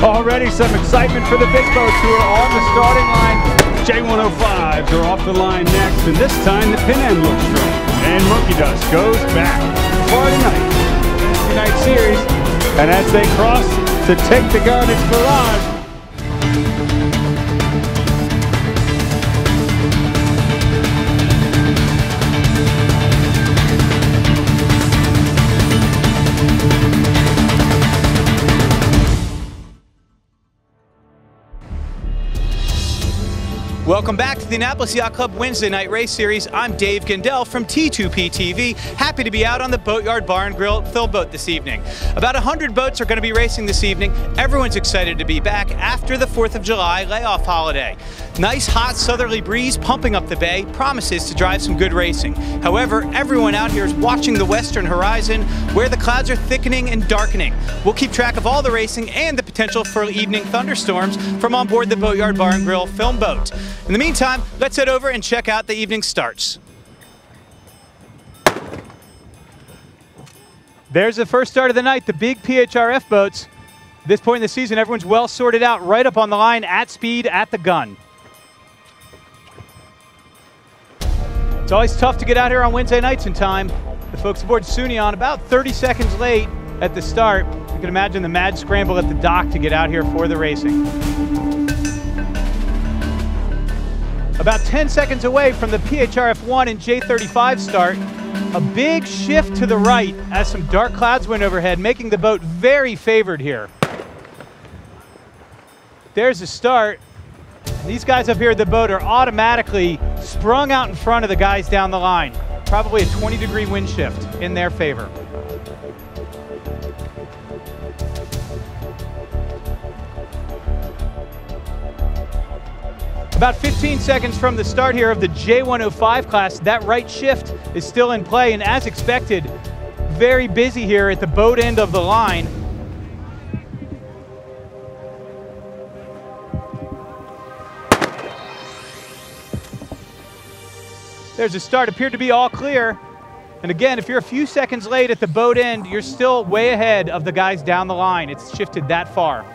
Already some excitement for the big boats who are on the starting line. J105s are off the line next, and this time the pin end looks strong. And Monkey Dust goes back. Friday night series, and as they cross to take the gun, it's barrage. Welcome back to the Annapolis Yacht Club Wednesday Night Race Series. I'm Dave Gandell from T2P TV. Happy to be out on the Boatyard Bar and Grill Fill Boat this evening. About 100 boats are going to be racing this evening. Everyone's excited to be back after the 4th of July layoff holiday. Nice hot southerly breeze pumping up the bay promises to drive some good racing. However, everyone out here is watching the western horizon where the clouds are thickening and darkening. We'll keep track of all the racing and the potential for evening thunderstorms from on board the Boatyard Bar and Grill film boat. In the meantime, let's head over and check out the evening starts. There's the first start of the night, the big PHRF boats. At this point in the season, everyone's well sorted out, right up on the line, at speed, at the gun. It's always tough to get out here on Wednesday nights in time. The folks aboard Sunion about 30 seconds late at the start. You can imagine the mad scramble at the dock to get out here for the racing. About 10 seconds away from the PHRF 1 and J35 start, a big shift to the right as some dark clouds went overhead, making the boat very favored here. There's the start. These guys up here at the boat are automatically sprung out in front of the guys down the line. Probably a 20-degree wind shift in their favor. About 15 seconds from the start here of the J105 class, that right shift is still in play, and as expected, very busy here at the boat end of the line. There's a start, appeared to be all clear. And again, if you're a few seconds late at the boat end, you're still way ahead of the guys down the line. It's shifted that far.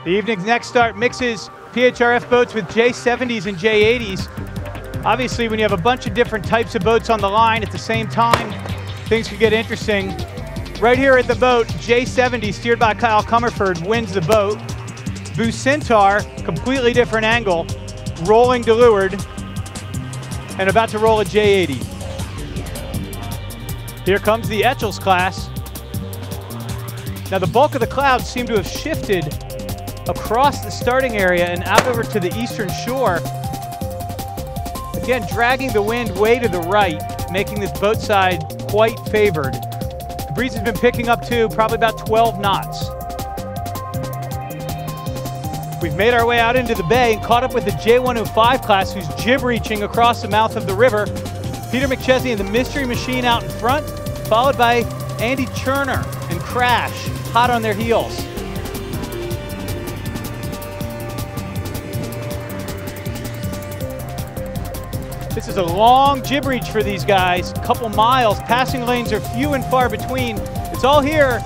The evening's next start mixes PHRF boats with J70s and J80s. Obviously, when you have a bunch of different types of boats on the line at the same time, things could get interesting. Right here at the boat, J70, steered by Kyle Comerford, wins the boat. Boost Centaur, completely different angle, rolling to leeward, and about to roll a J80. Here comes the Etchells class. Now the bulk of the clouds seem to have shifted across the starting area and out over to the eastern shore. Again, dragging the wind way to the right, making this boat side quite favored. The breeze has been picking up too, probably about 12 knots. We've made our way out into the bay and caught up with the J105 class, who's jib-reaching across the mouth of the river. Peter McChesney and the Mystery Machine out in front, followed by Andy Cherner and Crash, hot on their heels. This is a long jib reach for these guys, a couple miles. Passing lanes are few and far between. It's all here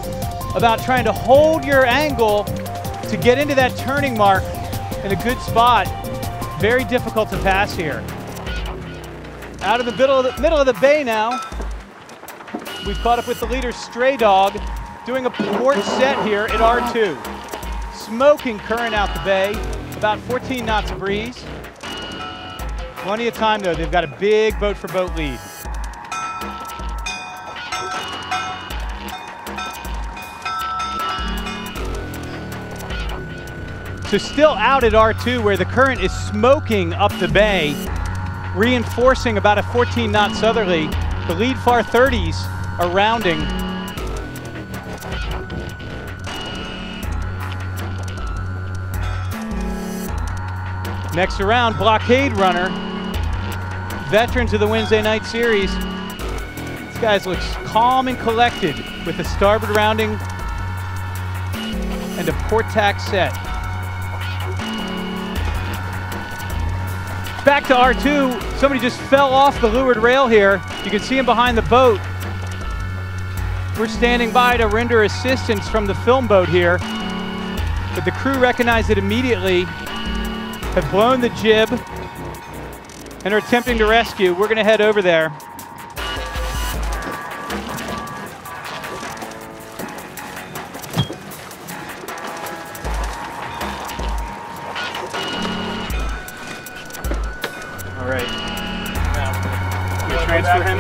about trying to hold your angle to get into that turning mark in a good spot. Very difficult to pass here. Out of the middle of the bay now. We've caught up with the leader, Stray Dog, doing a port set here at R2. Smoking current out the bay, about 14 knots of breeze. Plenty of time though, they've got a big boat for boat lead. So still out at R2 where the current is smoking up the bay, reinforcing about a 14-knot southerly. The lead far 30s are rounding. Next around, Blockade Runner, veterans of the Wednesday night series. This guy looks calm and collected with a starboard rounding and a port tack set. Back to R2, somebody just fell off the leeward rail here. You can see him behind the boat. We're standing by to render assistance from the film boat here, but the crew recognized it immediately, have blown the jib, and are attempting to rescue. We're going to head over there. All right. Can you transfer him?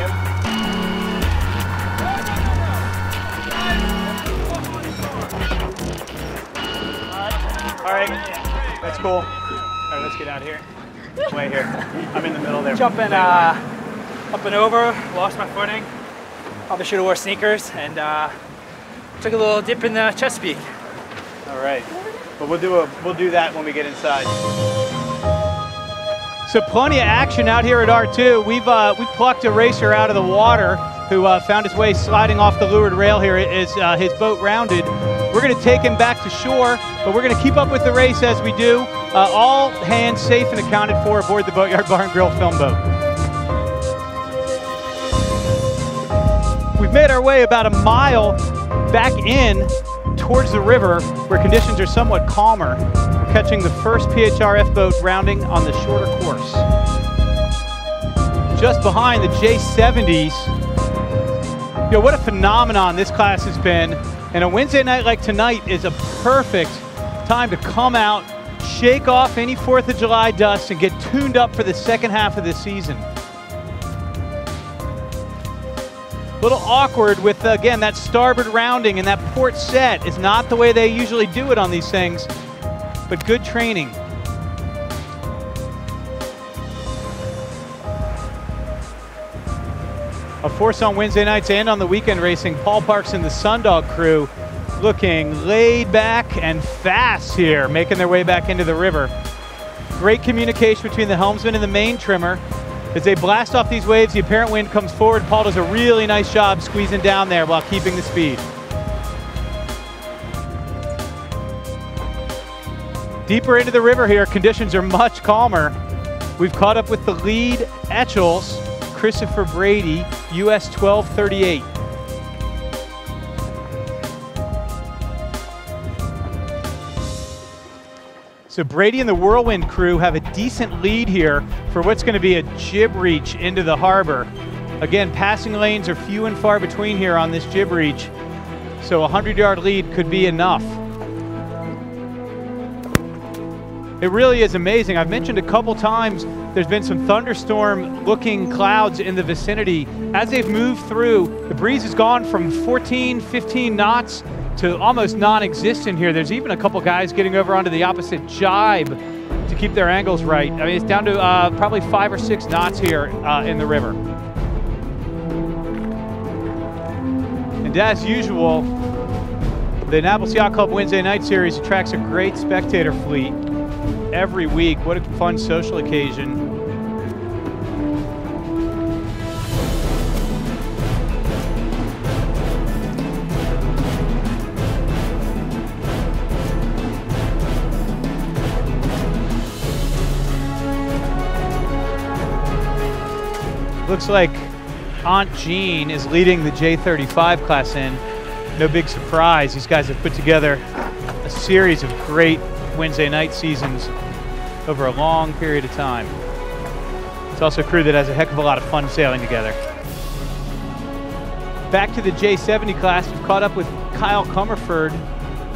All right, that's cool. All right, let's get out here. Way here. I'm in the middle there. Jumping up and over, lost my footing. Probably should have wore sneakers and took a little dip in the Chesapeake. All right, but we'll do that when we get inside. So plenty of action out here at R2. We've plucked a racer out of the water who found his way sliding off the leeward rail here as his boat rounded. We're going to take him back to shore, but we're going to keep up with the race as we do. All hands safe and accounted for aboard the Boatyard Bar and Grill film boat. We've made our way about a mile back in towards the river where conditions are somewhat calmer. We're catching the first PHRF boat rounding on the shorter course. Just behind the J70s. You know, what a phenomenon this class has been. And a Wednesday night like tonight is a perfect time to come out, shake off any 4th of July dust, and get tuned up for the second half of the season. A little awkward with, again, that starboard rounding and that port set is not the way they usually do it on these things, but good training. Of course, on Wednesday nights and on the weekend racing, Paul Parks and the Sundog crew looking laid back and fast here, making their way back into the river. Great communication between the helmsman and the main trimmer. As they blast off these waves, the apparent wind comes forward. Paul does a really nice job squeezing down there while keeping the speed. Deeper into the river here, conditions are much calmer. We've caught up with the lead Etchells, Christopher Brady, US 1238. So Brady and the Whirlwind crew have a decent lead here for what's going to be a jib reach into the harbor. Again, passing lanes are few and far between here on this jib reach, so a 100-yard lead could be enough. It really is amazing. I've mentioned a couple times there's been some thunderstorm-looking clouds in the vicinity. As they've moved through, the breeze has gone from 14, 15 knots to almost non-existent here. There's even a couple guys getting over onto the opposite jibe to keep their angles right. I mean, it's down to probably 5 or 6 knots here in the river. And as usual, the Annapolis Yacht Club Wednesday Night Series attracts a great spectator fleet every week. What a fun social occasion. Looks like Aunt Jean is leading the J35 class in. No big surprise. These guys have put together a series of great Wednesday night seasons over a long period of time. It's also a crew that has a heck of a lot of fun sailing together. Back to the J70 class, we've caught up with Kyle Comerford,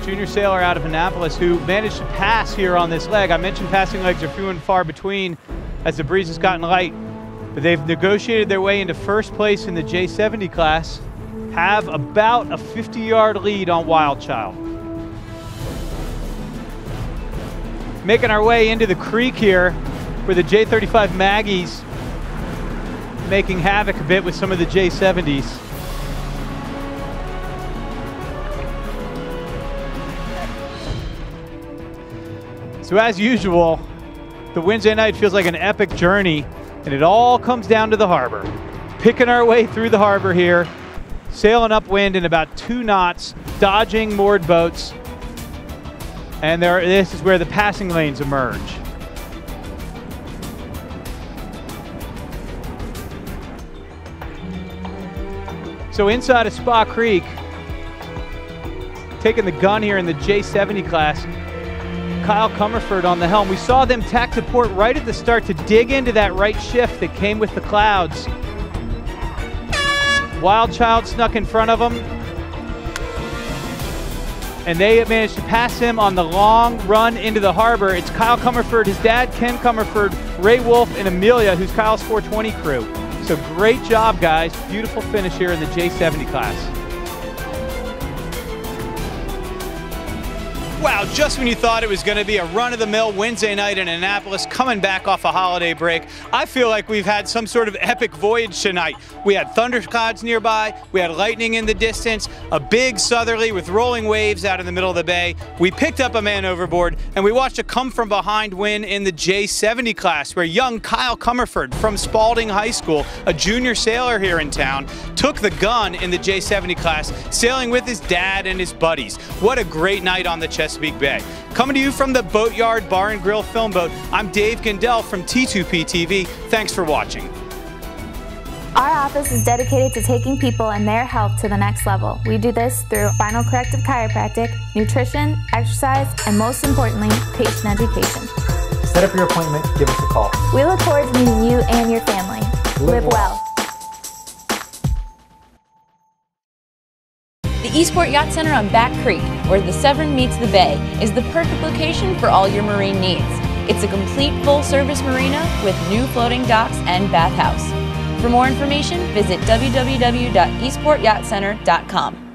junior sailor out of Annapolis, who managed to pass here on this leg. I mentioned passing legs are few and far between as the breeze has gotten light, but they've negotiated their way into first place in the J70 class, have about a 50-yard lead on Wild Child. Making our way into the creek here where the J35 Maggies making havoc a bit with some of the J70s. So as usual, the Wednesday night feels like an epic journey, and it all comes down to the harbor. Picking our way through the harbor here, sailing upwind in about 2 knots, dodging moored boats, and this is where the passing lanes emerge. So inside of Spa Creek, taking the gun here in the J70 class, Kyle Comerford on the helm. We saw them tack to port right at the start to dig into that right shift that came with the clouds. Wild Child snuck in front of them, and they managed to pass him on the long run into the harbor. It's Kyle Comerford, his dad, Ken Comerford, Ray Wolf, and Amelia, who's Kyle's 420 crew. So great job, guys. Beautiful finish here in the J70 class. Wow, just when you thought it was going to be a run-of-the-mill Wednesday night in Annapolis, coming back off a holiday break, I feel like we've had some sort of epic voyage tonight. We had thunderclouds nearby, we had lightning in the distance, a big southerly with rolling waves out in the middle of the bay. We picked up a man overboard, and we watched a come-from-behind win in the J70 class, where young Kyle Comerford from Spalding High School, a junior sailor here in town, took the gun in the J70 class, sailing with his dad and his buddies. What a great night on the Chesapeake Bay. Coming to you from the Boatyard Bar and Grill Film Boat, I'm Dave Gindel from T2P TV. Thanks for watching. Our office is dedicated to taking people and their health to the next level. We do this through spinal corrective chiropractic, nutrition, exercise, and most importantly, patient education. Set up your appointment, give us a call. We look forward to meeting you and your family. Live well. The Eastport Yacht Center on Back Creek, where the Severn meets the bay, is the perfect location for all your marine needs. It's a complete full-service marina with new floating docks and bathhouse. For more information, visit www.eastportyachtcenter.com.